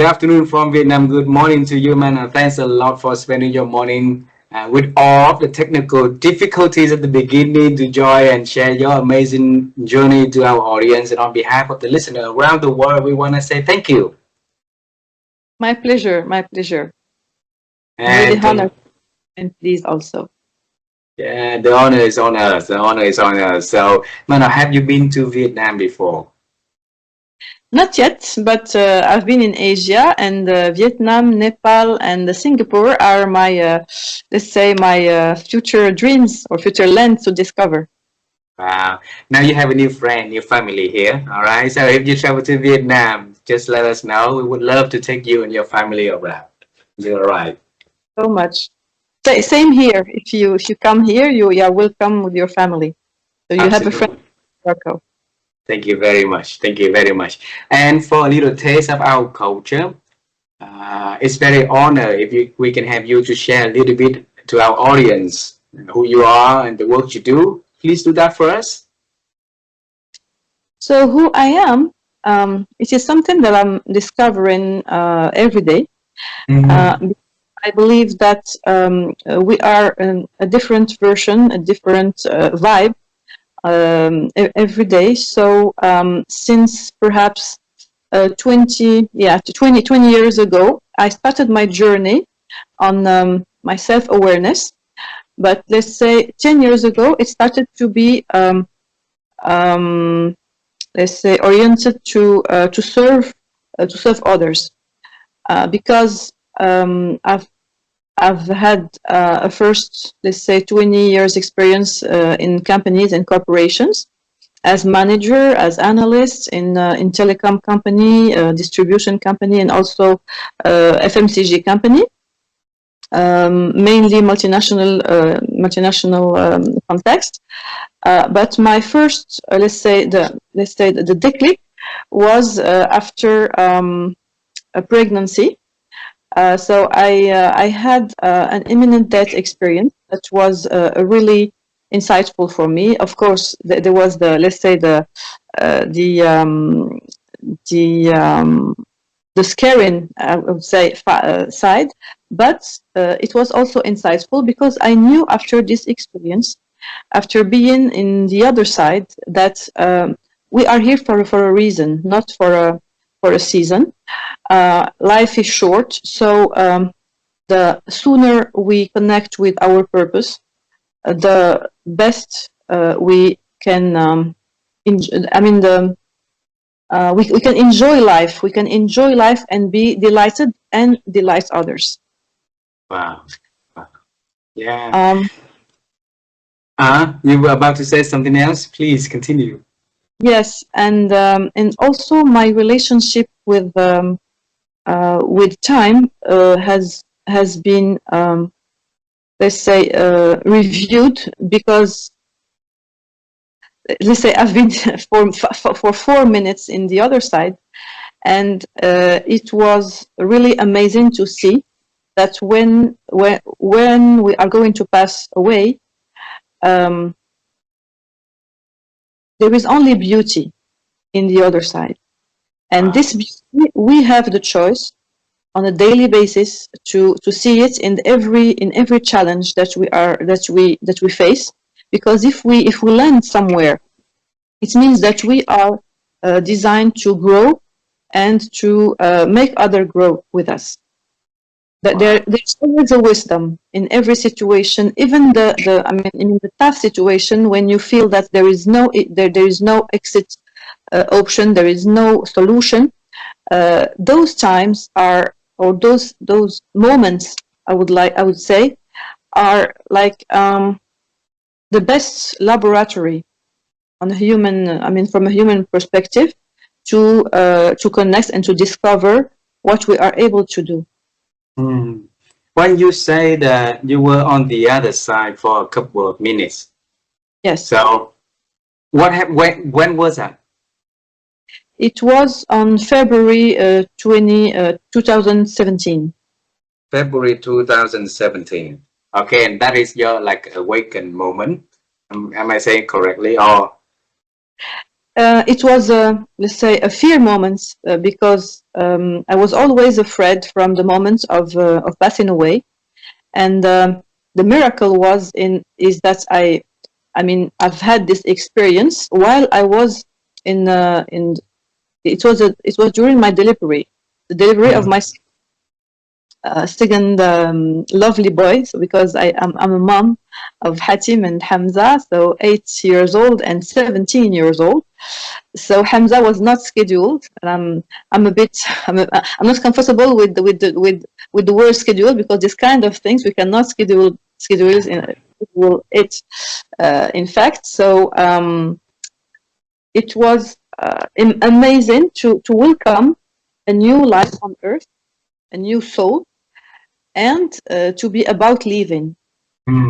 Good afternoon from Vietnam. Good morning to you, man. And thanks a lot for spending your morning with all of the technical difficulties at the beginning to join and share your amazing journey to our audience. And on behalf of the listener around the world, we want to say thank you. My pleasure. My pleasure. I'm really And honored and pleased also. yeah, the honor is on us. The honor is on us. So, man, have you been to Vietnam before? Not yet, but I've been in Asia, and Vietnam, Nepal, and Singapore are my, let's say, my future dreams or future lands to discover. Wow. Now you have a new friend, new family here. All right. So if you travel to Vietnam, just let us know. We would love to take you and your family around. You're right. So much. Same here. If you come here, you are welcome with your family. So you have a friend Absolutely. in Morocco. Thank you very much. Thank you very much. And for a little taste of our culture, it's very honor if we can have you to share a little bit to our audience who you are and the work you do. Please do that for us. So who I am, it is something that I'm discovering every day. Mhm. I believe that we are a different version, a different vibe every day. So since perhaps 20 years ago, I started my journey on my self-awareness. But let's say 10 years ago, it started to be, um, let's say, oriented to serve others. Because I've had a first, let's say, 20 years experience in companies and corporations as manager, as analyst in telecom company, distribution company, and also FMCG company, mainly multinational context. But my first, let's say the declic was after a pregnancy. So I had an imminent death experience that was really insightful for me. Of course, there was the, let's say, the the scaring, I would say, side, but it was also insightful because I knew after this experience, after being in the other side, that we are here for a reason, not for a season. Life is short, so the sooner we connect with our purpose, the best we can. I mean, we can enjoy life. We can enjoy life and be delighted and delight others. Wow. Wow. Yeah. Um, You were about to say something else? Please continue. yes, and also my relationship with time has been, let's say, reviewed, because let's say I've been for 4 minutes in the other side, and it was really amazing to see that when we are going to pass away, um, there is only beauty in the other side, and Wow. this beauty we have the choice on a daily basis to see it in every challenge that we face, because if we land somewhere, it means that we are designed to grow and to make other grow with us. That Wow. there's always a wisdom in every situation, even the I mean, in the tough situation, when you feel that there is no exit option, there is no solution. Those times are, or those moments, I would say, are like the best laboratory on a human, I mean, from a human perspective, to connect and to discover what we are able to do. Hmm. When you say that you were on the other side for a couple of minutes, Yes, so when was that? it was on February 2017. February 2017. Okay, and that is your like awakened moment. Am I saying correctly? Or It was, let's say, a fear moment because I was always afraid from the moment of passing away, and the miracle is that I mean, I've had this experience while I was in. It was during my delivery, the delivery of Mm. my second lovely boy. So because I'm a mom of Hatim and Hamza, so 8 years old and 17 years old. So Hamza was not scheduled, and I'm a bit I'm not comfortable with the word schedule, because this kind of things we cannot schedule it in fact. So it was amazing to welcome a new life on earth, a new soul, and to be about leaving.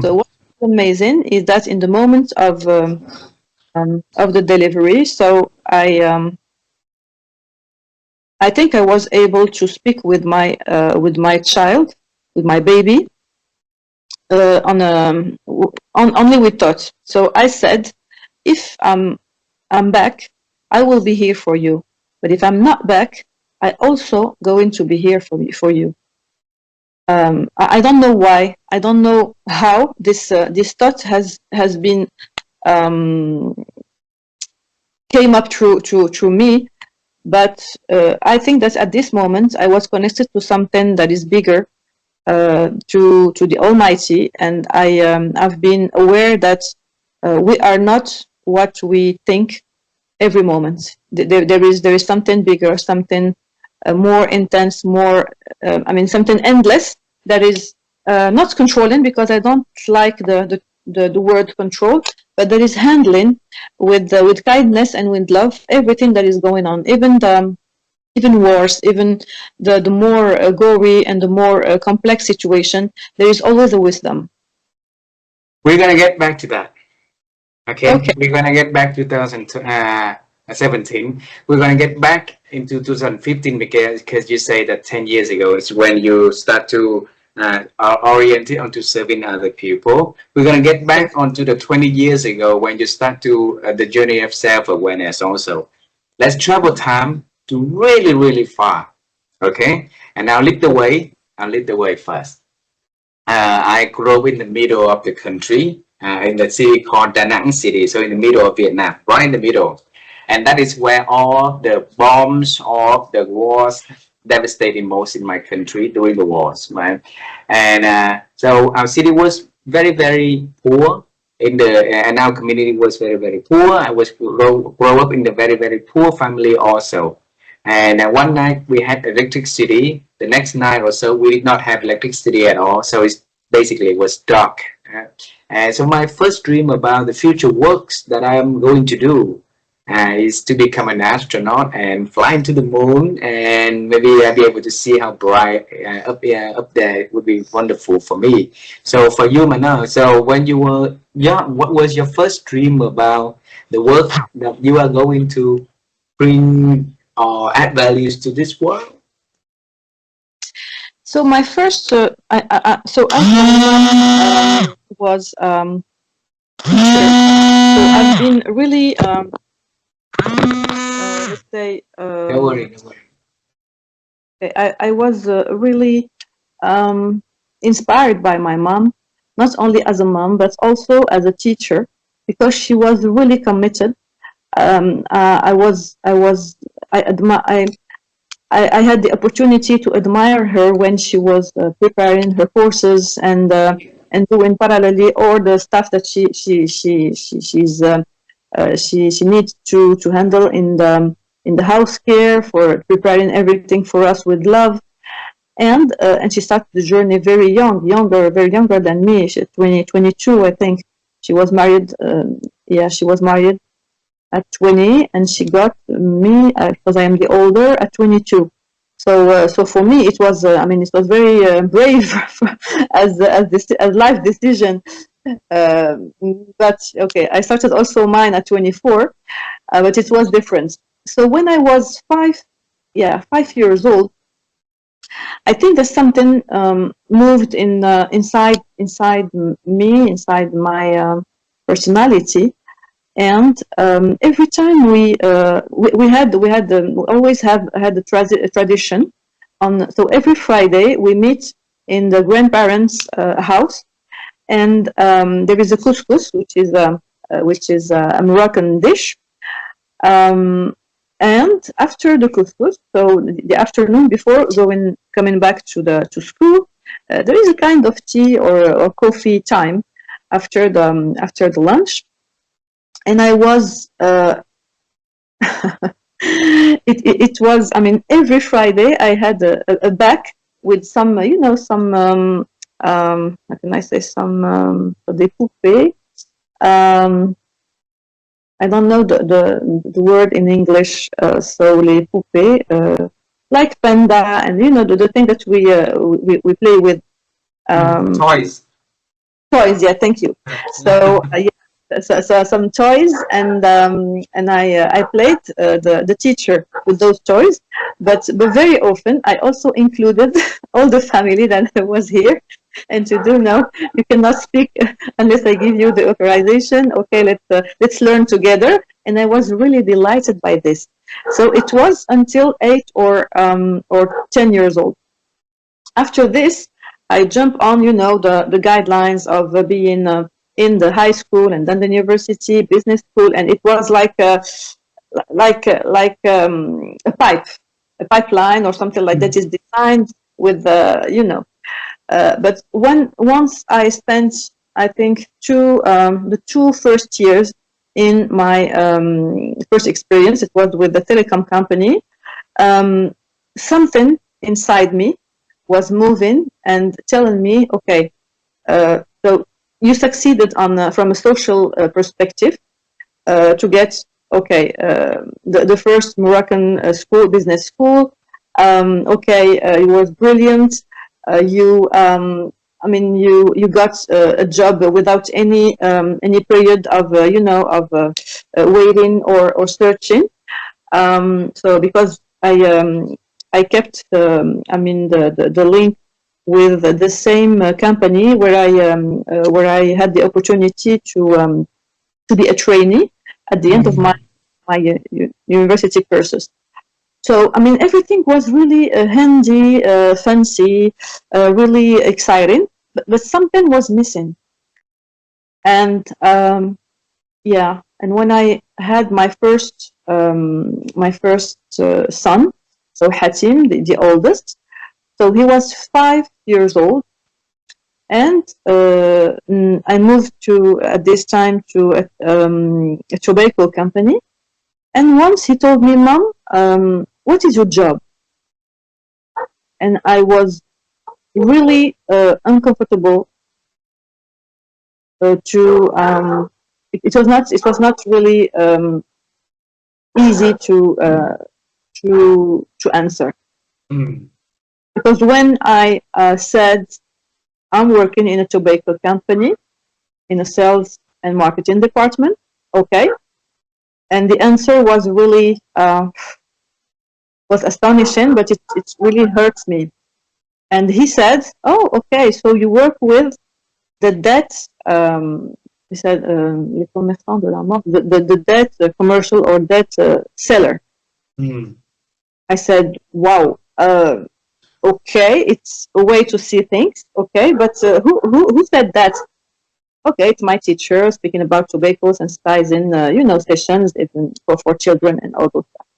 So Mm. what's amazing is that in the moment of the delivery, so I think I was able to speak with my child, with my baby, on only with thoughts. So I said, if I'm back, I will be here for you. But if I'm not back, I also going to be here for you. I don't know why. I don't know how this thought has been um, came up through me. But I think that at this moment I was connected to something that is bigger, to the Almighty, and I've been aware that we are not what we think every moment. There is something bigger, something more intense, more I mean something endless that is not controlling, because I don't like the word control, but that is handling with kindness and with love everything that is going on, even wars, even the more gory and the more complex situation. There is always a wisdom. We're gonna get back to that. Okay, Okay. we're gonna get back to 2017. We're gonna get back into 2015 because you say that 10 years ago is when you start to are oriented onto serving other people. We're gonna get back onto the 20 years ago when you start to the journey of self-awareness also. Let's travel time to really, really far. Okay, and I'll lead the way. I'll lead the way first. I grew up in the middle of the country, in the city called Da Nang City, so in the middle of Vietnam, right in the middle. And that is where all the bombs of the wars devastated most in my country during the wars, right? And so our city was very, very poor. And our community was very, very poor. I was grow up in the very, very poor family also. And one night we had electricity. The next night or so, we did not have electricity at all. So it's basically it was dark. And so my first dream about the future works that I am going to do is to become an astronaut and fly into the moon, and maybe I'll be able to see how bright up there. It would be wonderful for me. So for you, Manal, so when you were young, what was your first dream about the work that you are going to bring or add values to this world? So my first, so as my mom was teacher, so I've been really, let's say, No worry, no worry. I was really inspired by my mom, not only as a mom but also as a teacher, because she was really committed. I was, I admire, I had the opportunity to admire her when she was preparing her courses and doing parallelly all the stuff that she needs to handle in the house care, for preparing everything for us with love. And she started the journey very young, very younger than me. She 22, I think. She was married. Yeah, she was married at 20, and she got me, because I am the older, at 22. So for me, it was, I mean, it was very brave as life decision. Uh, but okay, I started also mine at 24, but it was different. So when I was 5 years old, I think there's something moved inside me, inside my personality, And every time we always have had a tradition on. So every Friday we meet in the grandparents' house, and there is a couscous, which is a Moroccan dish. And after the couscous, so the afternoon before coming back to school, there is a kind of tea or coffee time after the lunch. And I was it was, I mean, every Friday I had a bag with some some how can I say, some des poupées. I don't know the word in English. So les poupées, like panda, and the thing that we play with. Toys. Toys, yeah, thank you. So yeah, so some toys, and I played the teacher with those toys, but very often I also included all the family that was here. And to do now, you cannot speak unless I give you the authorization. Okay, let's learn together. And I was really delighted by this. So it was until 8 or 10 years old. After this, I jump on, the guidelines of being in the high school and then the university, business school, and it was like a pipeline or something like that is designed with but once I spent, I think, the 2 first years in my first experience, it was with the telecom company. Something inside me was moving and telling me, okay, so you succeeded from a social perspective to get, okay, the first Moroccan school, business school. Okay, it was brilliant. You got a job without any period of waiting or searching. So because I kept the link with the same company where I had the opportunity to be a trainee at the end of my university courses. So, I mean, everything was really handy, fancy, really exciting, but something was missing. And yeah, and when I had my first son, so Hatim, the oldest, so he was 5 years old, and I moved at this time to a tobacco company. And once he told me, "Mom, what is your job?" And I was really uncomfortable it was not really easy to answer. Because when I said I'm working in a tobacco company in a sales and marketing department, okay, and the answer was really was astonishing, but it really hurts me. And he said, "Oh, okay, so you work with the debt." He said, "Les commerçants de la mort," the debt commercial or debt seller. I said, "Wow, okay, it's a way to see things, okay, but who said that?" Okay, it's my teacher speaking about tobaccos and spices sessions even for children and all those stuff.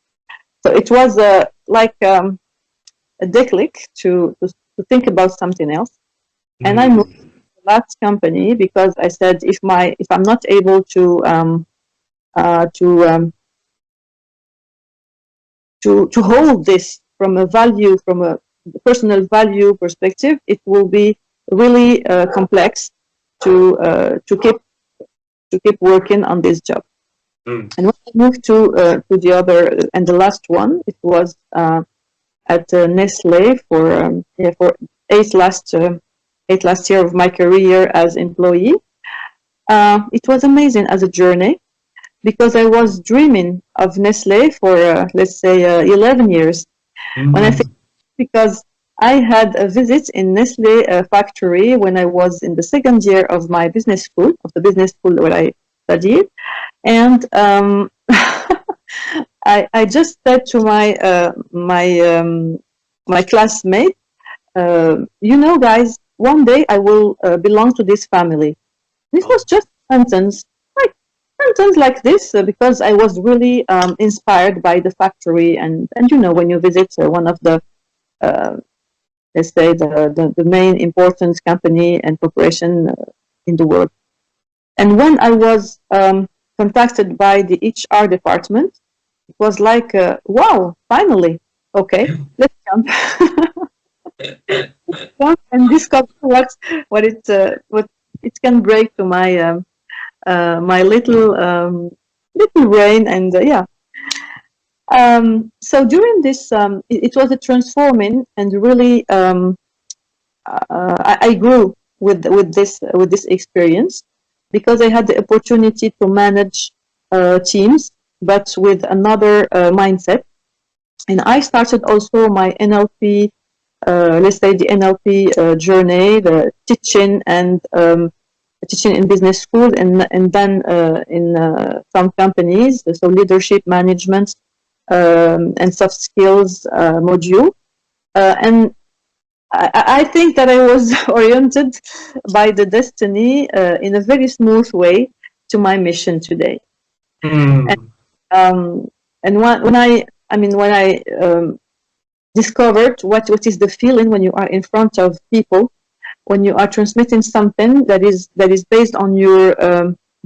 So it was like a declic to think about something else. And I moved to the last company because I said if I'm not able to hold this from a personal value perspective, it will be really complex to keep working on this job. And when I moved to the other and the last one, it was at Nestle for 8 last year of my career as employee. It was amazing as a journey because I was dreaming of Nestle for let's say 11 years. When I think, because I had a visit in Nestle factory when I was in the second year of my business school, where studied. And I just said to my classmate, you know, guys, one day I will belong to this family. This was Oh. just a like sentence like this, because I was really inspired by the factory, and you know, when you visit one of the uh, let's say the main important company and corporation in the world. And when I was contacted by the HR department, it was like, wow, finally, okay, let's jump, jump and discover what it can break to my little brain. And yeah, so during this, it was a transforming and really I grew with this experience, because I had the opportunity to manage teams, but with another mindset. And I started also my NLP, let's say the NLP journey, the teaching and teaching in business school, and then in some companies, so leadership management and soft skills module. And I think that I was oriented by the destiny in a very smooth way to my mission today. And Mm. um, when I discovered what is the feeling when you are in front of people, when you are transmitting something that is based on your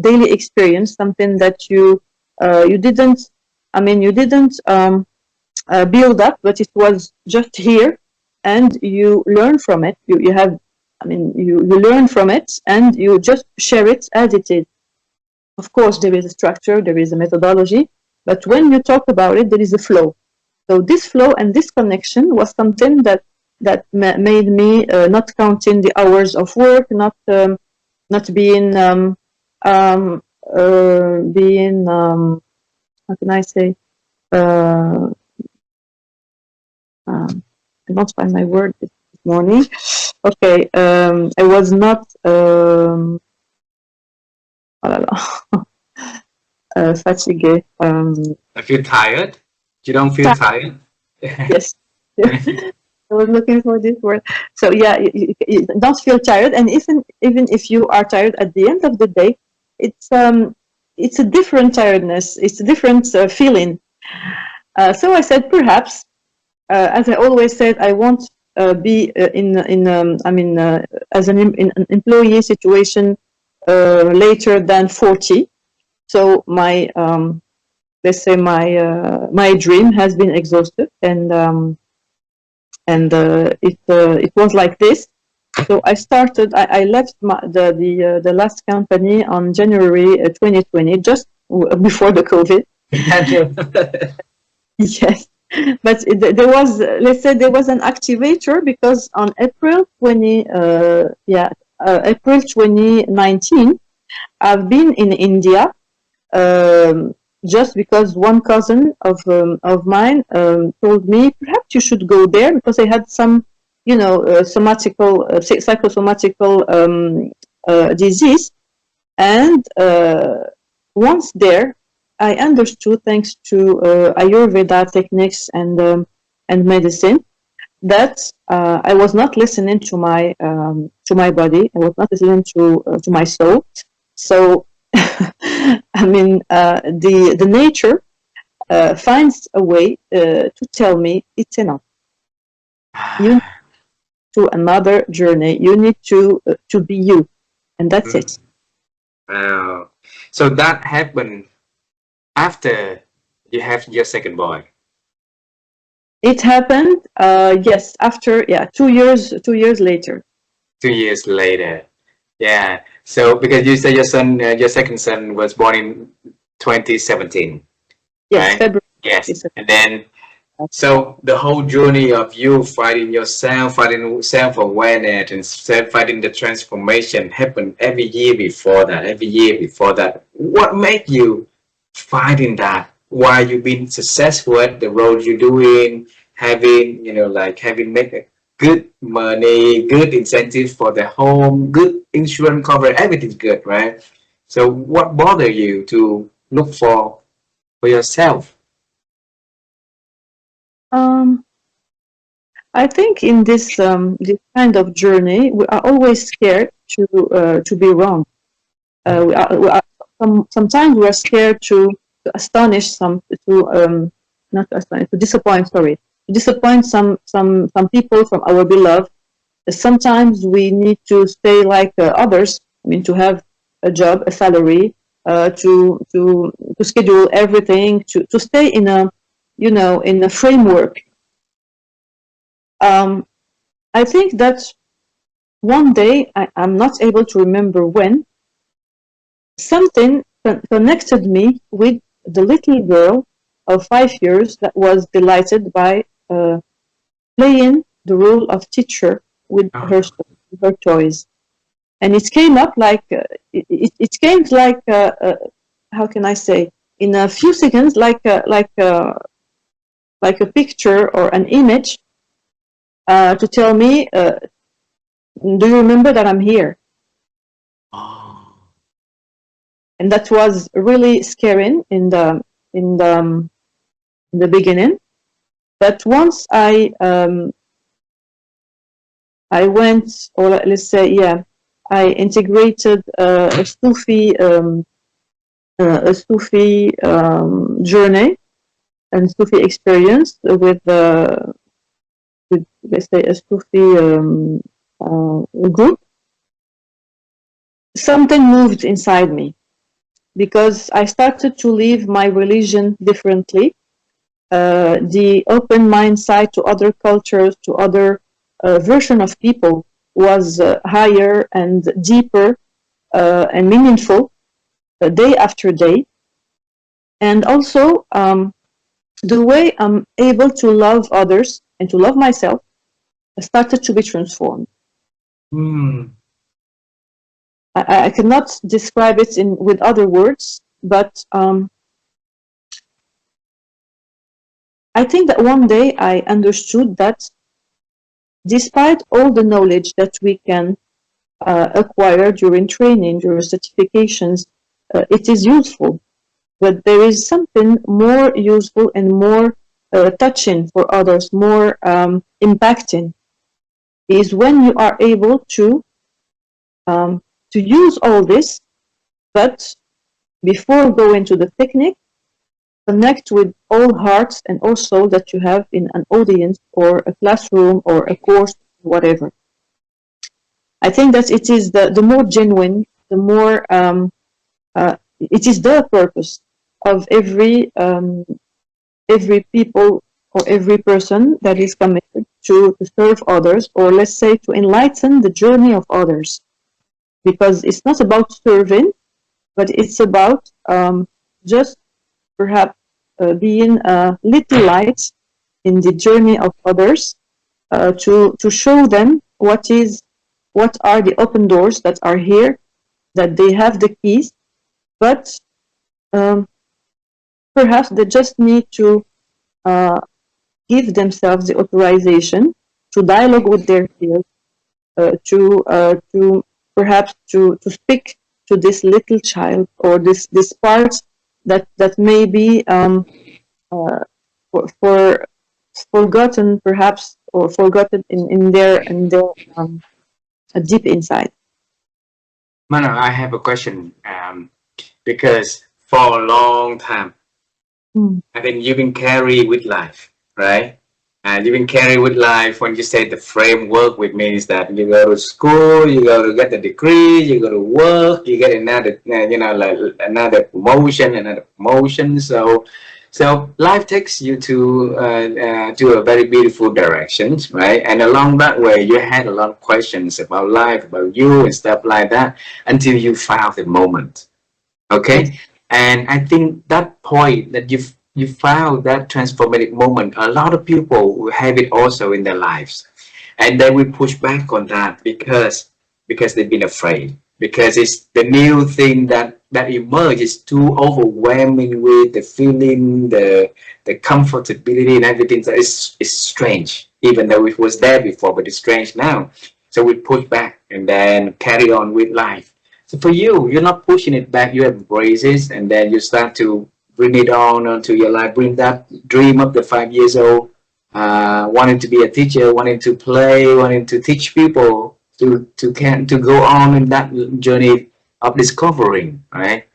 daily experience, something that you didn't, you didn't build up, but it was just here, and you learn from it. You have, you learn from it, and you just share it as it is. Of course, there is a structure, there is a methodology, but when you talk about it, there is a flow. So this flow and this connection was something that made me not counting the hours of work, not um, being how can I say, uh, um, I don't find my word this morning. Okay, I was not oh là là, fatigué. I feel tired. You don't feel tired? Yes. I was looking for this word. So yeah, you don't feel tired, and even if you are tired at the end of the day, it's a different tiredness. It's a different feeling. So I said, perhaps, as I always said, I won't be as in an employee situation later than 40. So my let's say my dream has been exhausted, and it was like this. So I left the last company on January 2020, just before the COVID. Yes, but there was, let's say, there was an activator, because on April 2019, I've been in India, um, just because one cousin of mine told me, perhaps you should go there, because I had some, psychosomatical disease. And once there, I understood, thanks to Ayurveda techniques and medicine, that I was not listening to my body. I was not listening to my soul. So, the nature finds a way to tell me it's enough. You need to another journey. You need to be you, and that's Mm. it. Wow. So that happened after you have your second boy. It happened, yes, after 2 years. 2 years later. 2 years later. Yeah. So because you said your son, your second son was born in 2017, Yes, right? February. Yes. And then, so the whole journey of you finding yourself, finding self-awareness, and finding the transformation happened every year before that. Every year before that. What made you finding that? Why you been successful at the role you're doing, having, like having make a good money, good incentives for the home, good insurance cover, everything's good, right? So what bother you to look for yourself? Um, I think in this kind of journey, we are always scared to be wrong. Sometimes we are scared to astonish some to not to astonish to disappoint. Sorry, to disappoint some people from our beloved. Sometimes we need to stay like others. I mean, to have a job, a salary, to schedule everything, to stay in a in a framework. Um, I think that one day I'm not able to remember when something connected me with the little girl of 5 years that was delighted by playing the role of teacher with her toys. And it came up like it came like how can I say, in a few seconds, like a picture or an image to tell me, do you remember that I'm here? Oh. And that was really scary in the in the beginning. But once I went, or let's say, yeah, I integrated a Sufi journey and Sufi experience with let's say a Sufi group. Something moved inside me because I started to live my religion differently. The open mind side to other cultures, to other version of people was higher and deeper and meaningful day after day. And also the way I'm able to love others and to love myself started to be transformed. Hmm. I cannot describe it in with other words, but I think that one day I understood that despite all the knowledge that we can acquire during training, during certifications, it is useful. But there is something more useful and more touching for others, more impacting, is when you are able to use all this, but before going to the technique, connect with all hearts and all soul that you have in an audience or a classroom or a course, whatever. I think that it is the more genuine, the more it is the purpose of every people or every person that is committed to serve others, or let's say to enlighten the journey of others. Because it's not about serving, but it's about just perhaps being a little light in the journey of others to show them what are the open doors that are here, that they have the keys, but um, perhaps they just need to uh, give themselves the authorization to dialogue with their peers, to perhaps to speak to this little child or this part that may be for forgotten perhaps, or forgotten in their deep inside. Mano, I have a question. Because for a long time, Mm. I think you've been carried with life, right? And you've been carried with life when you say the framework, which means that you go to school, you go to get the degree, you go to work, you get another, like another promotion. So life takes you to a very beautiful direction, right? And along that way, you had a lot of questions about life, about you, and stuff like that, until you found the moment. Yes. Okay, and I think that point that you found that transformative moment, a lot of people will have it also in their lives, and they will push back on that because they've been afraid, because it's the new thing that emerges too overwhelming with the feeling, the comfortability and everything. So it's strange, even though it was there before, but it's strange now. So we push back and then carry on with life. So for you, you're not pushing it back, you embrace it, and then you start to bring it on onto your life, bring that dream up the 5 years old, wanting to be a teacher, wanting to play, wanting to teach people to go on in that journey of discovering, right?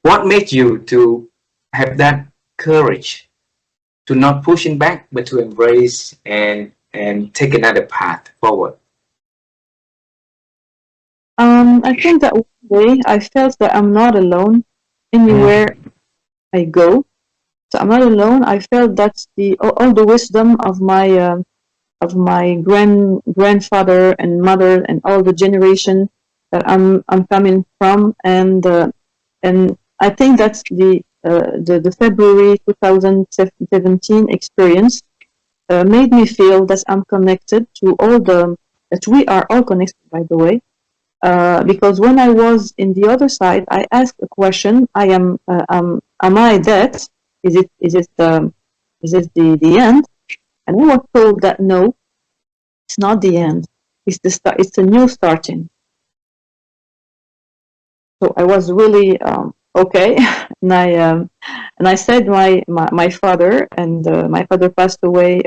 What made you to have that courage to not pushing back, but to embrace and take another path forward? I think that one day I felt that I'm not alone Mm, anywhere I go. So I'm not alone. I felt that all the wisdom of my grandfather and mother and all the generation that I'm coming from, and I think that's the February 2017 experience made me feel that I'm connected to all the that we are all connected, by the way. Because when I was in the other side, I asked a question: am I dead? Is it the end? And I was told that no, it's not the end. It's the start. It's a new starting. So I was really okay, and I said my father, and my father passed away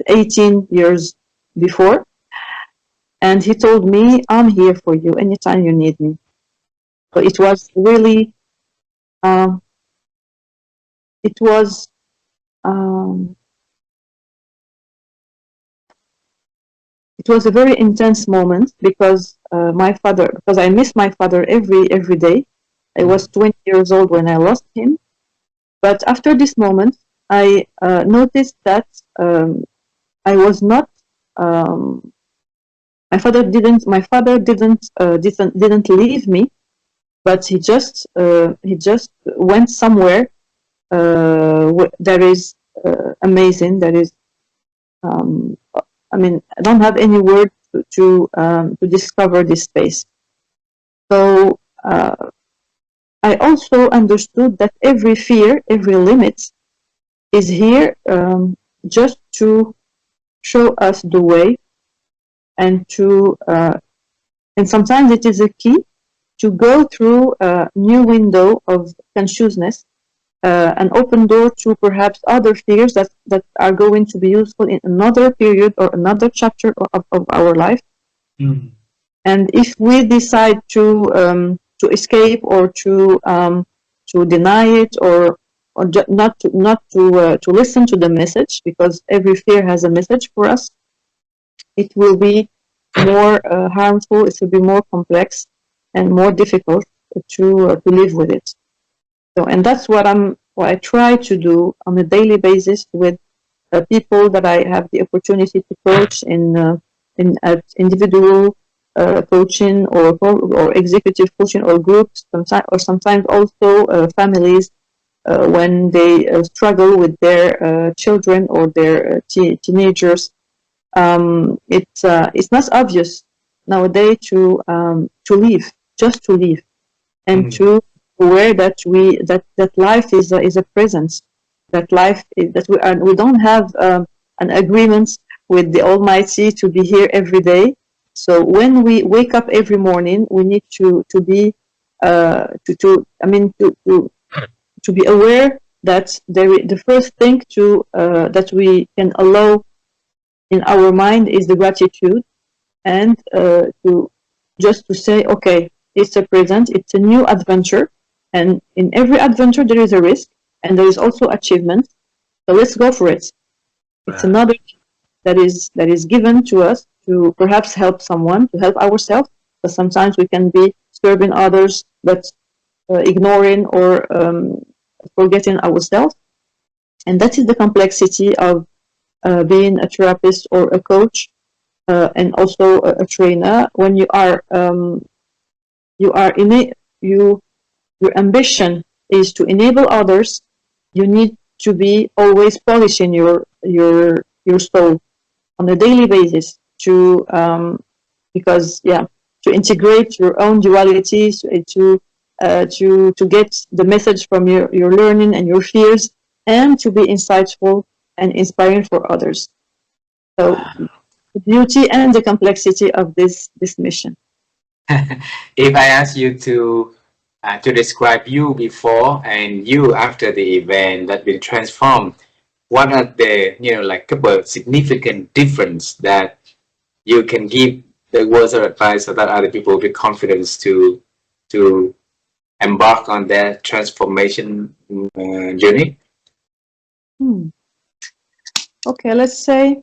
18 years before, and he told me, I'm here for you anytime you need me. So um, it was um, it was a very intense moment because because I miss my father every day. I was 20 years old when I lost him. But after this moment, I noticed that I was not. Um, My father didn't leave me, but he just went somewhere that is amazing. That is, um, I mean, I don't have any word to discover this space. So I also understood that every fear, every limit, is here just to show us the way, and and sometimes it is a key to go through a new window of consciousness, an open door to perhaps other fears that are going to be useful in another period or another chapter of our life. mm, And if we decide to escape or to deny it, or not to listen to the message, because every fear has a message for us, it will be more harmful. It will be more complex and more difficult to live with it. So, and that's what I try to do on a daily basis with people that I have the opportunity to coach in individual coaching, or executive coaching, or groups, sometimes also families when they struggle with their children or their teenagers. It's not obvious nowadays to live, just to live, and mm, to aware that that life is a presence, that life is, that we don't have an agreement with the Almighty to be here every day. So when we wake up every morning, we need to be to I mean to be aware that the first thing that we can allow in our mind is the gratitude, and to just to say, okay, it's a present, it's a new adventure, and in every adventure there is a risk, and there is also achievement. So let's go for it. It's right. another that is given to us to perhaps help someone, to help ourselves. But sometimes we can be serving others, but ignoring or forgetting ourselves, and that is the complexity of being a therapist or a coach, and also a trainer. When you are in it, your ambition is to enable others. You need to be always polishing your soul on a daily basis because to integrate your own dualities, to get the message from your learning and your fears, and to be insightful and inspiring for others. So Wow. the beauty and the complexity of this mission. If I ask you to describe you before and you after the event that been transformed, what are the like couple significant difference that you can give the words of advice so that other people with confidence to embark on their transformation journey? Hmm. Okay, let's say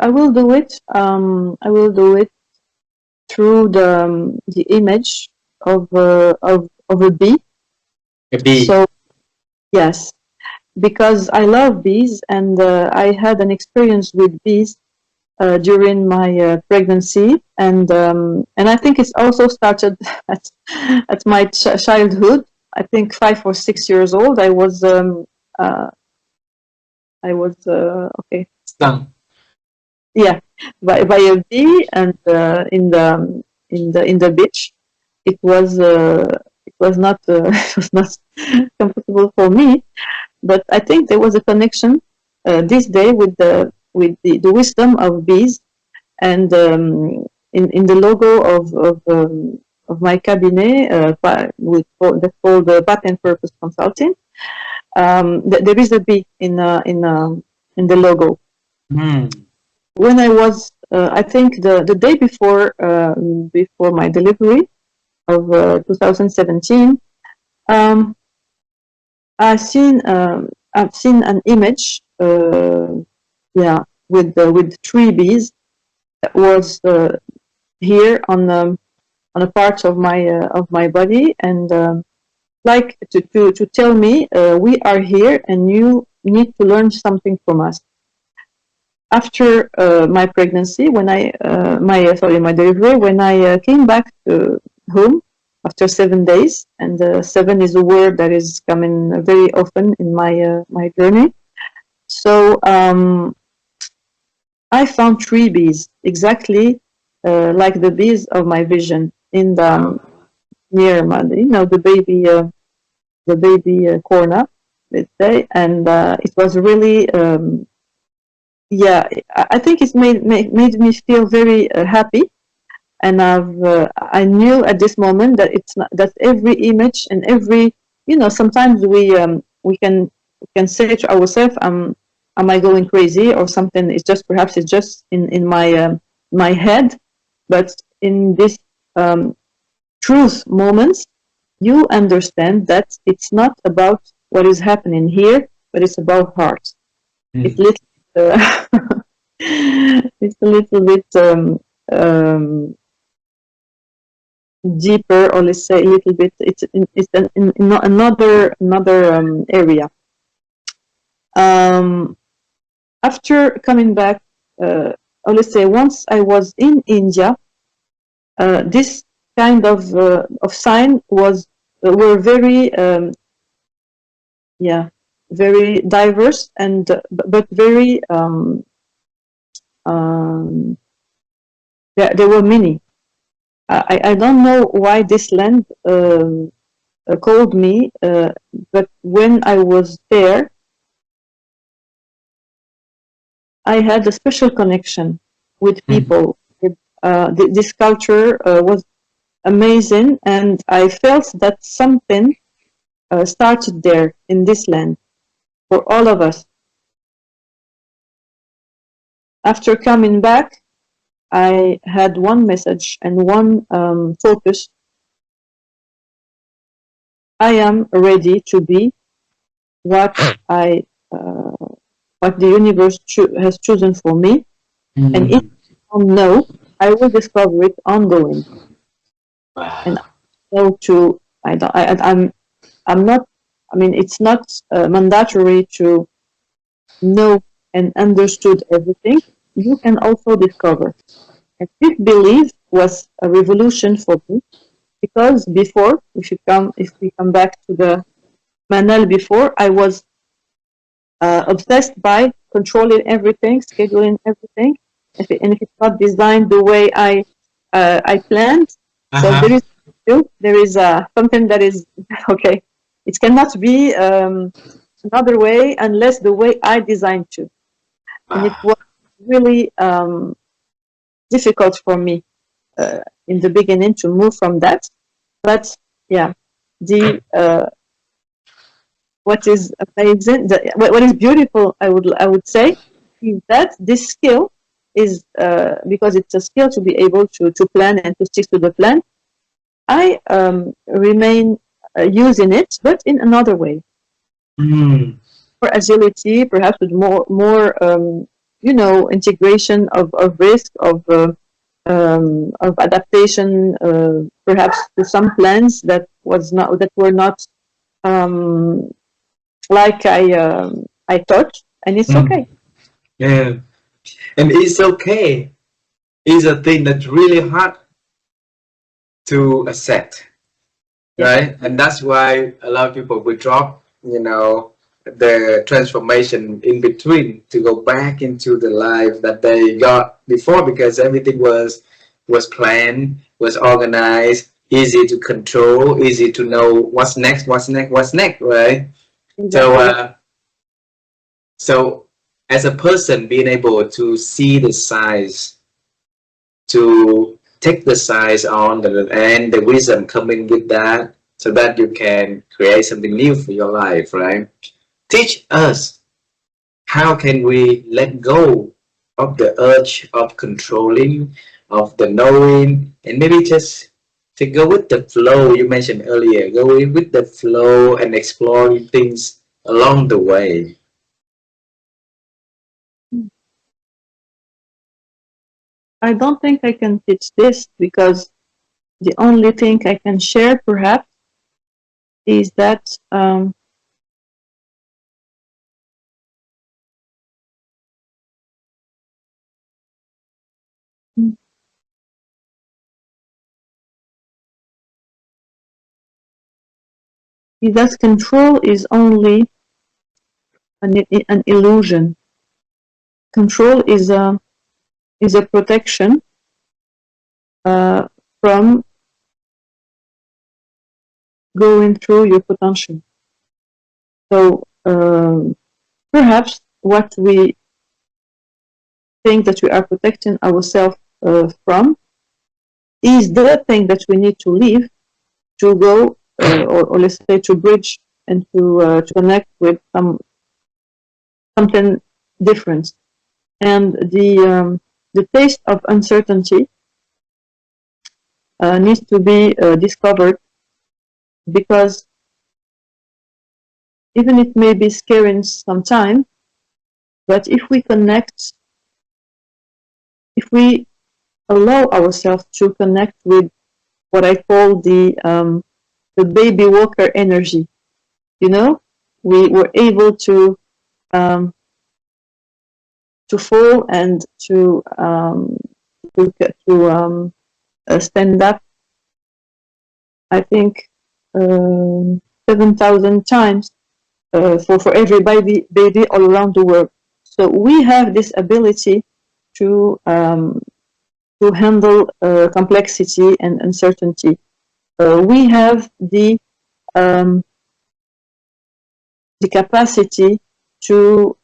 I will do it. I will do it through the image of a bee. A bee. So yes, because I love bees, and I had an experience with bees during my pregnancy, and I think it's also started at my childhood. I think 5 or 6 years old. Uh, okay. Stung. Yeah, by a bee, and in the beach. It was not it was not comfortable for me, but I think there was a connection this day with the wisdom of bees, and in the logo of my cabinet, that's called Patent Purpose Consulting. There is a bee in the logo. Hmm. When I was, I think the day before my delivery of 2017, um, I've seen an image, yeah, with three bees that was here on a part of my body, and like to tell me, we are here, and you need to learn something from us. After my pregnancy, when I my delivery, when I came back to home after 7 days, and seven is a word that is coming very often in my journey. So I found three bees exactly like the bees of my vision in the Wow. near my, the baby corner, let's say, and it was really. Yeah, I think it's made me feel very happy, and I knew at this moment that it's not that every image and every, sometimes we can say to ourselves, am I going crazy or something? It's just perhaps it's just in my head, but in this um, truth moments, you understand that it's not about what is happening here, but it's about heart. It's Hmm. little. It's a little bit deeper, or let's say a little bit. In another area. Um, After coming back, or let's say once I was in India, this kind of sign were very yeah, very diverse, and but very um, there were many. I don't know why this land called me, but when I was there, I had a special connection with Hmm. people. This culture was amazing, and I felt that something started there in this land for all of us. After coming back, I had one message and one focus. I am ready to be what I uh, what the universe has chosen for me, and if Hmm. I don't know, I will discover it ongoing. And I Wow. know to I don't I'm not. I mean, it's not mandatory to know and understood everything. You can also discover. And this belief was a revolution for me, because before, if we come back to the Manal before, I was obsessed by controlling everything, scheduling everything. And if it's not designed the way I planned, so Uh-huh. there is something that is okay. It cannot be another way unless the way I designed to. And it Wow. was. really difficult for me in the beginning to move from that. But yeah, the what is amazing, what is beautiful, I would say, is that this skill is because it's a skill to be able to plan and to stick to the plan. I remain using it, but in another way, Mm. for agility, perhaps with more integration of risk of adaptation, perhaps to some plans that were not um, like I thought, and it's Mm. okay. Yeah, and it's okay. It's a thing that's really hard to accept, Yes, right? And that's why a lot of people will drop, the transformation in between to go back into the life that they got before, because everything was planned, was organized, easy to control, easy to know what's next, what's next, right? So, exactly. so as a person being able to see the size, to take the size on and the wisdom coming with that, so that you can create something new for your life, right? Teach us, how can we let go of the urge of controlling, of the knowing, and maybe just to go with the flow you mentioned earlier, go with the flow and explore things along the way. I don't think I can teach this because the only thing I can share, perhaps, is that control is only an illusion. Control is a protection from going through your potential. So perhaps what we think that we are protecting ourselves from is the thing that we need to leave to go, or let's say to bridge and to connect with something different. And the taste of uncertainty needs to be discovered, because even it may be scary sometimes, but if we allow ourselves to connect with what I call the baby walker energy, you know, we were able um, to fall and to stand up. I think 7,000 times for every baby all around the world. So we have this ability to um, to handle complexity and uncertainty. We have um, the capacity to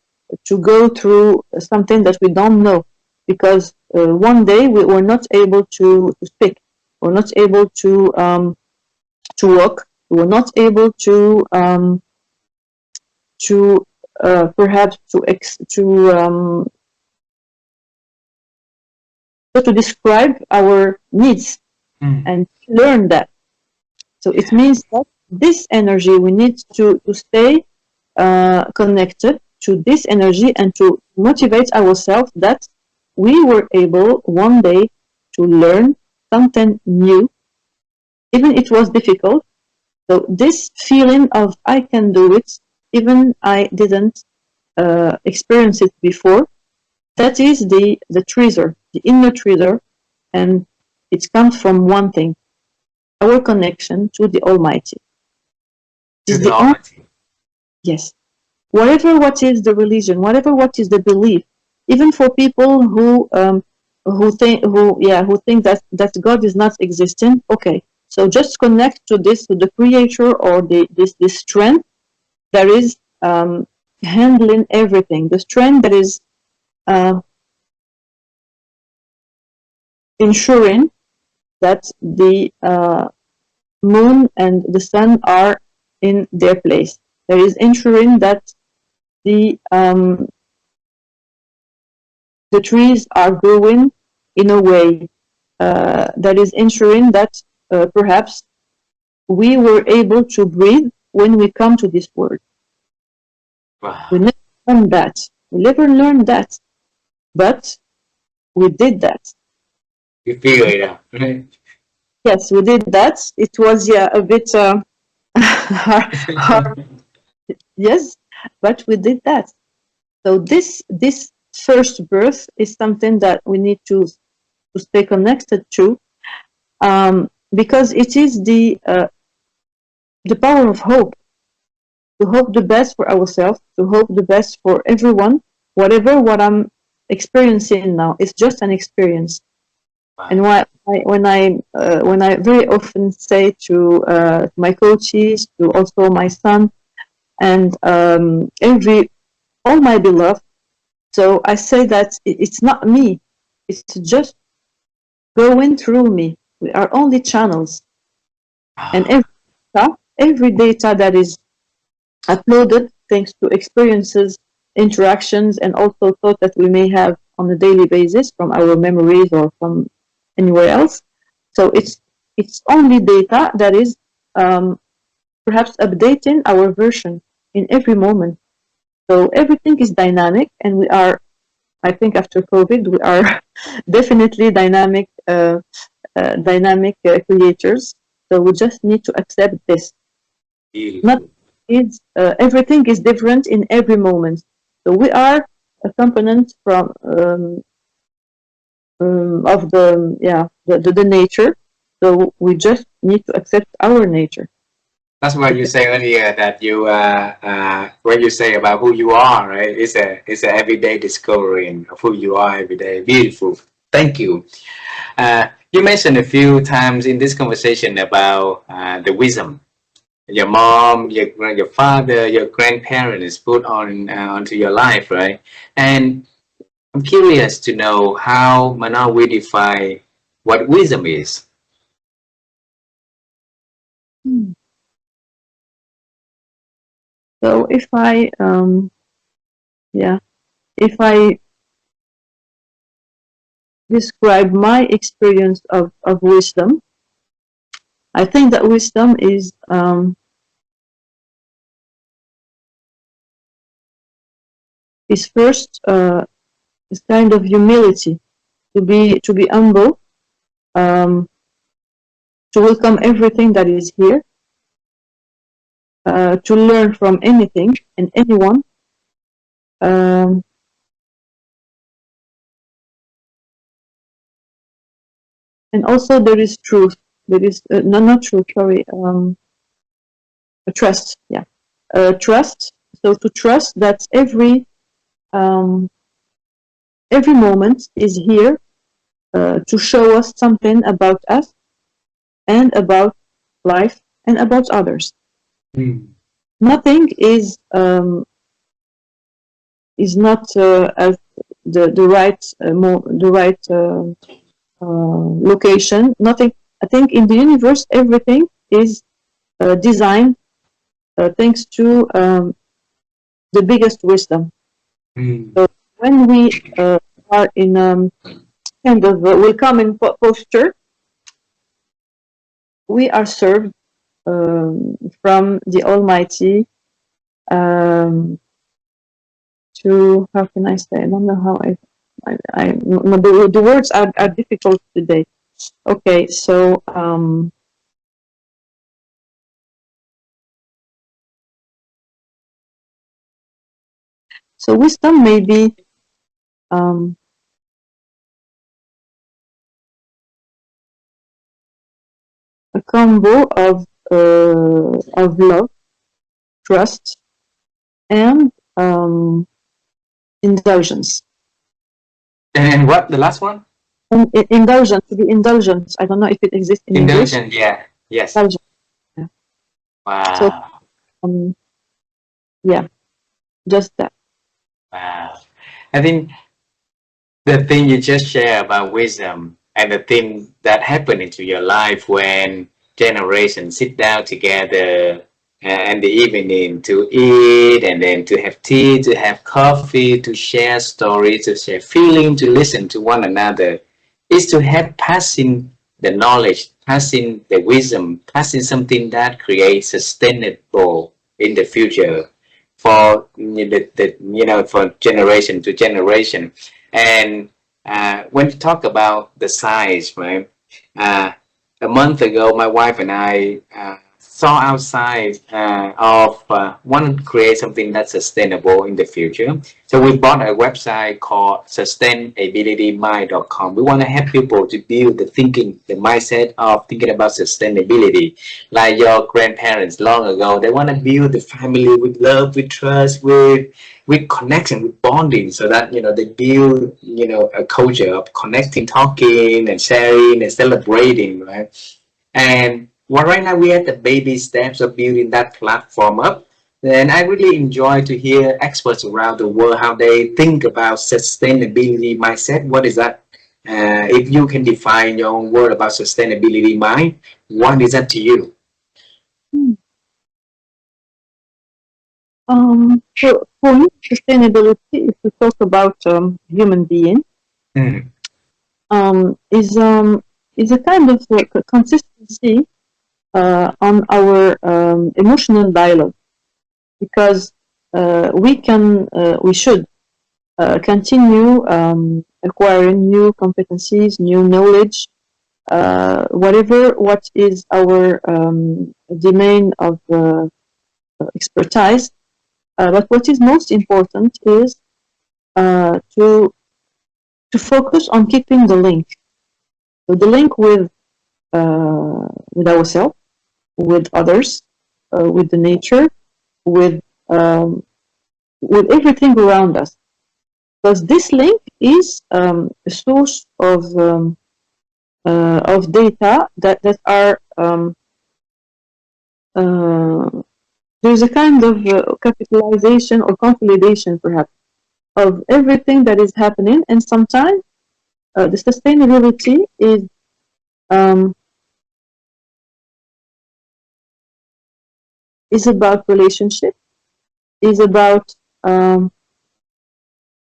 go through something that we don't know, because one day we were not able to speak, we're not able to walk, we were not able to perhaps to describe our needs Mm. and learn that. So it Yeah. means that this energy, we need to stay connected to this energy and to motivate ourselves that we were able one day to learn something new, even it was difficult. So this feeling of I can do it, even I didn't experience it before, that is the treasure, the inner treasure, and it comes from one thing: our connection to the Almighty. To Is the the only Almighty. yes. Whatever what is the religion, whatever what is the belief, even for people who think that God is not existing. Okay, so just connect to the Creator, or this strength that is handling everything. The strength that is ensuring that the moon and the sun are in their place. There is ensuring that the trees are growing in a way that is ensuring that perhaps we were able to breathe when we come to this world. Wow. We never learned that. We never learned that, but we did that. You figure it out, right? Yes, we did that. It was a bit hard, yes, but we did that. So this first birth is something that we need to stay connected to, because it is the power of hope, to hope the best for ourselves, to hope the best for everyone. What I'm experiencing now is just an experience. Wow. And when I very often say to my coaches, to also my son, and all my beloved, so I say that it's not me, it's just going through me. We are only channels, and every data that is uploaded thanks to experiences, interactions, and also thought that we may have on a daily basis from our memories or from anywhere else. So it's only data that is perhaps updating our version in every moment. So everything is dynamic, and we are, I think, after COVID, we are definitely dynamic creators. So we just need to accept this. Not Beautiful. is everything is different in every moment. So we are a component from of the nature. So we just need to accept our nature. That's what you say earlier, that you when you say about who you are, right? It's a everyday discovering of who you are every day. Beautiful. Thank you. You mentioned a few times in this conversation about the wisdom your mom, your father, your grandparents put on onto your life, right? And I'm curious to know how Manal will define what wisdom is. Hmm. So if I describe my experience of wisdom, I think that wisdom is first is kind of humility, to be humble, um, to welcome everything that is here, to learn from anything and anyone, um, and also there is truth. There is not truth. Sorry, trust. Yeah, trust. So to trust that every moment is here to show us something about us and about life and about others. Mm. Nothing is not at the right location. Nothing. I think in the universe everything is designed thanks to the biggest wisdom. Mm. So when we are in kind of welcoming posture, we are served from the Almighty um, to, how can I say? I don't know how the words are difficult today. Okay, so wisdom may be um, a combo of love, trust, and indulgence. And what the last one? Indulgence, to be indulgent. I don't know if it exists in English. Indulgent. Yeah. Yes. Indulgence. Yeah. So Wow. um, yeah, just that. Wow. I think the thing you just shared about wisdom and the thing that happen into your life when generations sit down together in the evening to eat and then to have tea, to have coffee, to share stories, to share feeling, to listen to one another, is to have passing the knowledge, passing the wisdom, passing something that creates sustainable in the future for for generation to generation. And when you talk about the size, right? Uh, a month ago, my wife and I saw outside of want to create something that's sustainable in the future. So we bought a website called sustainabilitymind.com. We want to help people to build the thinking, the mindset of thinking about sustainability. Like your grandparents long ago, they want to build the family with love, with trust, with connection, with bonding, so that they build a culture of connecting, talking, and sharing and celebrating, right? And well, right now we're at the baby steps of building that platform up. And I really enjoy to hear experts around the world how they think about sustainability mindset. What is that? If you can define your own word about sustainability mind, what is that to you? Hmm. For me, sustainability, if we talk about human being, Mm. um, is um, is a kind of consistency on our emotional dialogue, because we should continue acquiring new competencies, new knowledge, what is our domain of expertise. But what is most important is to focus on keeping the link, so the link with ourselves, with others, with the nature, with um, with everything around us, because this link is a source of data that are uh, there's a kind of capitalization or consolidation, perhaps, of everything that is happening, and sometimes the sustainability um, is about relationship, is about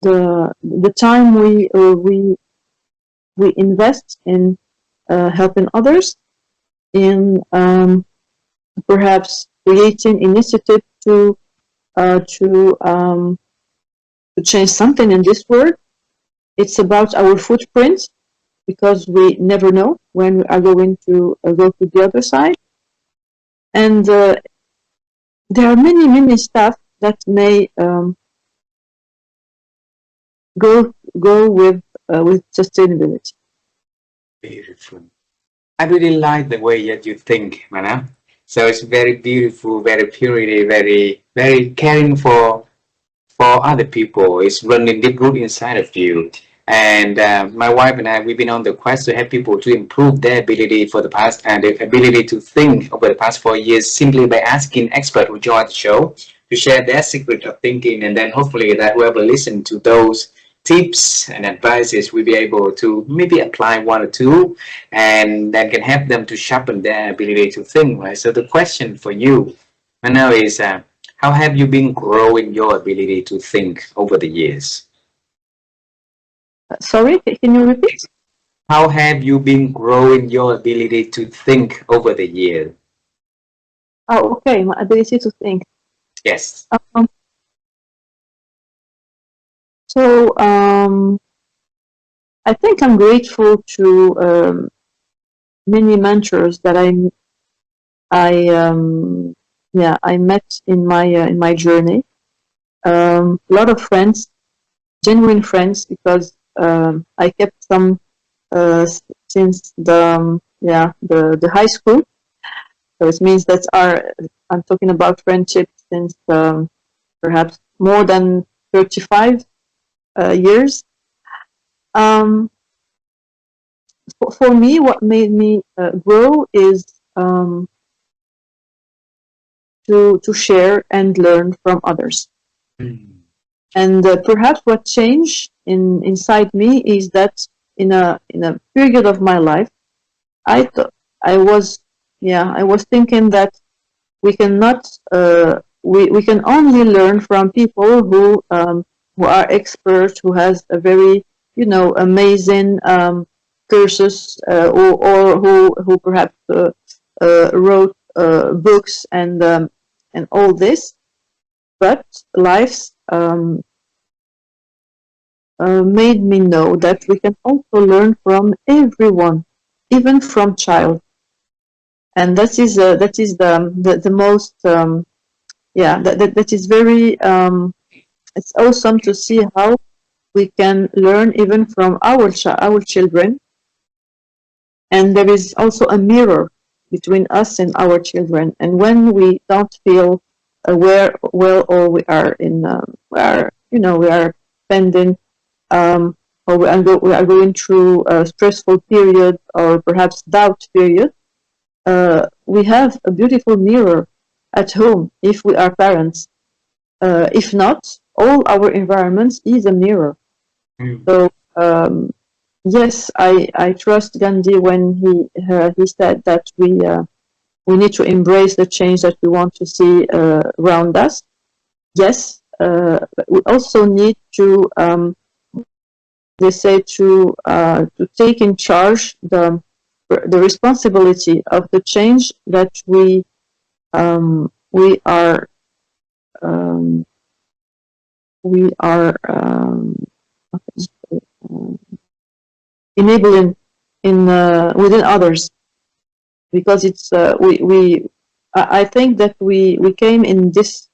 the time we invest in helping others, in perhaps creating initiative uh, to um, to change something in this world. It's about our footprint, because we never know when we are going to go to the other side. And there are many stuff that may go with sustainability. Beautiful. I really like the way that you think, Mana. So it's very beautiful, very purity, very caring for other people. It's running deep root inside of you. And my wife and I, we've been on the quest to help people to improve their ability for the past and the ability to think over the past 4 years, simply by asking experts who join the show to share their secret of thinking. And then hopefully that whoever listen to those tips and advices will be able to maybe apply one or two, and that can help them to sharpen their ability to think, right? So the question for you, I know, is how have you been growing your ability to think over the years? Sorry, can you repeat? How have you been growing your ability to think over the years? Oh, okay, my ability to think. Yes. Um, so I think I'm grateful to many mentors that I I met in my journey. A lot of friends, genuine friends, because I kept some since the high school. So it means that I'm talking about friendship since perhaps more than 35 years. Um, for me, what made me grow is to share and learn from others. Mm. And perhaps what changed inside me is that in a period of my life, I thought I was yeah I was thinking that we cannot we can only learn from people who are experts, who has a very amazing cursus, or who perhaps wrote books and all this. But life made me know that we can also learn from everyone, even from child. And that is the most that is very it's awesome to see how we can learn even from our children. And there is also a mirror between us and our children. And when we don't feel aware well, or we are spending or we are going through a stressful period, or perhaps doubt period, we have a beautiful mirror at home if we are parents. If not, all our environments is a mirror. Mm. So yes, I trust Gandhi when he said that we need to embrace the change that we want to see around us. Yes, but we also need to they say to take in charge the responsibility of the change that we are um, we are enabling in within others, because it's I think that we came in this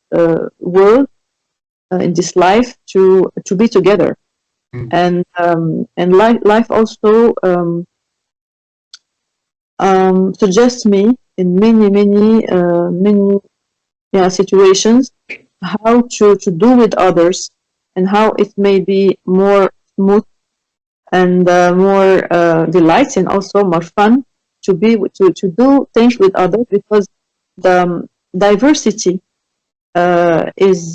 world, in this life, to be together. Mm. And life also suggests me in many situations how to do with others, and how it may be more smooth and more delights, and also more fun to do things with others, because the diversity is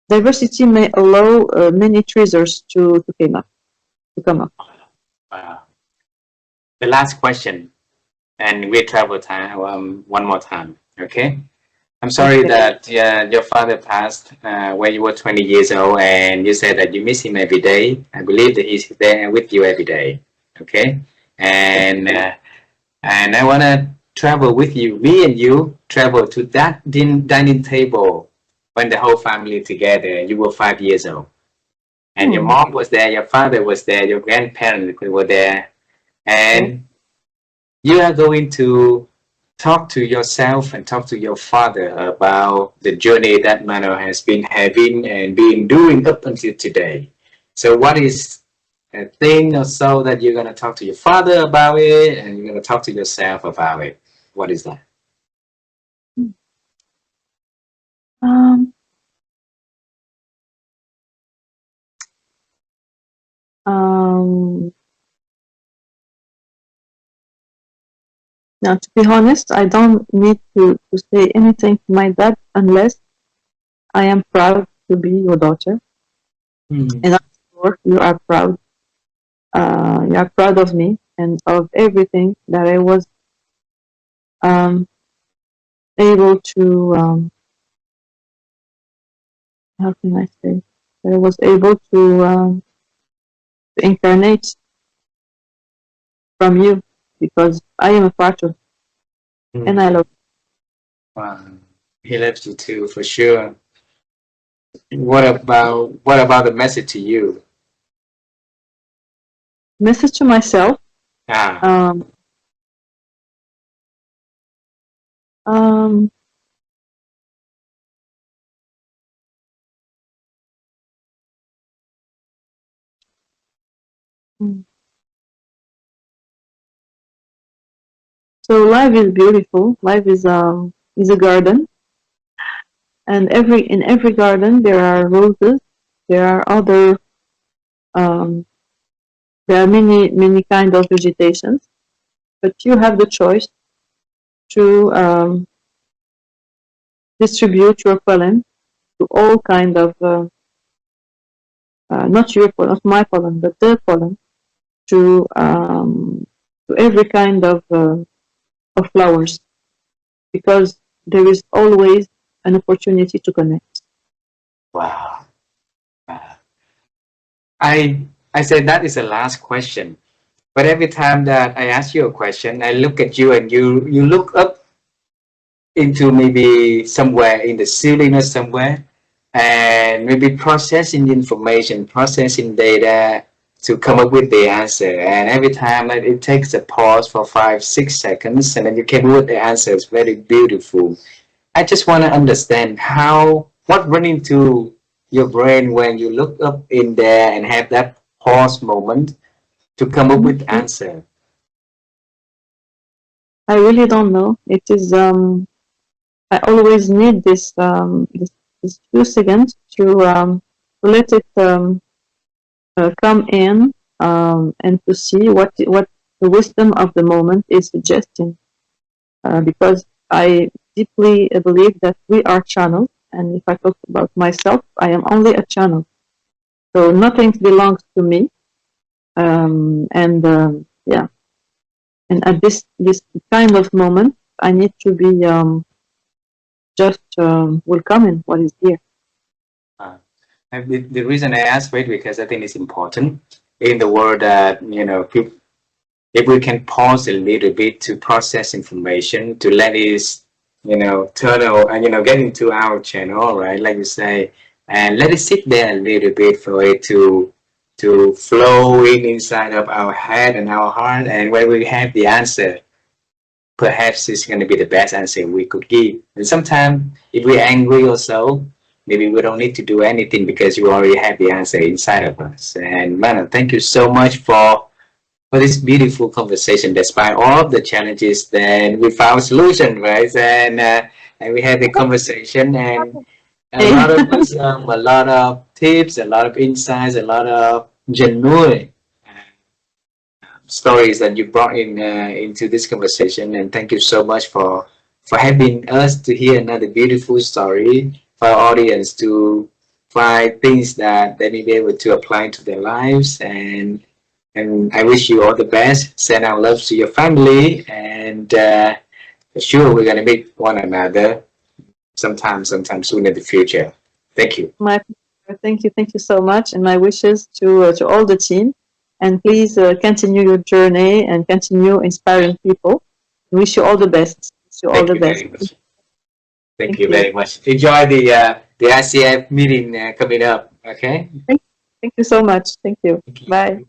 diversity may allow many treasures to come up. Wow. The last question, and we travel time one more time. Okay. I'm sorry Okay. that your father passed when you were 20 years old, and you said that you miss him every day. I believe that he's there with you every day. Okay, and I want to travel with you. Me and you travel to that dining table when the whole family together. You were 5 years old, and your Hmm. mom was there, your father was there, your grandparents were there, Okay. and you are going to talk to yourself and talk to your father about the journey that Mano has been having and been doing up until today. So, what is a thing or so that you're going to talk to your father about it, and you're going to talk to yourself about it? What is that? Um, um, Now, to be honest, I don't need to say anything to my dad unless I am proud to be your daughter, Mm. and I'm sure you are proud. You are proud of me and of everything that I was um, able to. How can I say? That I was able to incarnate from you, because I am a part of, and I Mm. love. Wow. He loves you too, for sure. What about the message to you? Message to myself. Ah, Um, um, so life is beautiful. Life is a garden, and in every garden there are roses. There are other um, there are many kind of vegetations, but you have the choice to distribute your pollen to all kind of not your pollen, not my pollen, but the pollen to every kind of flowers, because there is always an opportunity to connect. Wow. I I said that is the last question. But every time that I ask you a question, I look at you and you look up into maybe somewhere in the ceiling or somewhere, and maybe processing information, processing data to come up with the answer. And every time it takes a pause for 5 6 seconds, and then you came up with the answer. It's very beautiful. I just want to understand how what run into your brain when you look up in there and have that pause moment to come up with the Mhm. answer. I really don't know. It is I always need this few seconds to let it come in, and to see what the wisdom of the moment is suggesting. Because I deeply believe that we are channels, and if I talk about myself, I am only a channel. So nothing belongs to me, and yeah, and at this kind of moment, I need to be just welcoming what is here. Uh, and the reason I ask for it because I think it's important in the world that if we can pause a little bit to process information to let it turn out and get into our channel, right, like you say, and let it sit there a little bit for it to flow in inside of our head and our heart, and when we have the answer, perhaps it's going to be the best answer we could give. And sometimes if we're angry or so, maybe we don't need to do anything because you already have the answer inside of us. And Manal, thank you so much for this beautiful conversation. Despite all of the challenges, then we found a solution, right? And we had the conversation, and a Hey. lot of wisdom, a lot of tips, a lot of insights, a lot of genuine stories that you brought in into this conversation. And thank you so much for having us to hear another beautiful story for our audience to find things that they may be able to apply to their lives. And I wish you all the best. Send our love to your family, and for sure we're gonna meet one another sometime soon in the future. Thank you. My pleasure. Thank you so much, and my wishes to all the team. And please continue your journey and continue inspiring people. Wish you all the best. Wish you all Thank the you best. very much. Thank Thank you you. very much. Enjoy the ICF meeting coming up. Okay. Thank, thank you so much. Thank you. Thank Bye. you.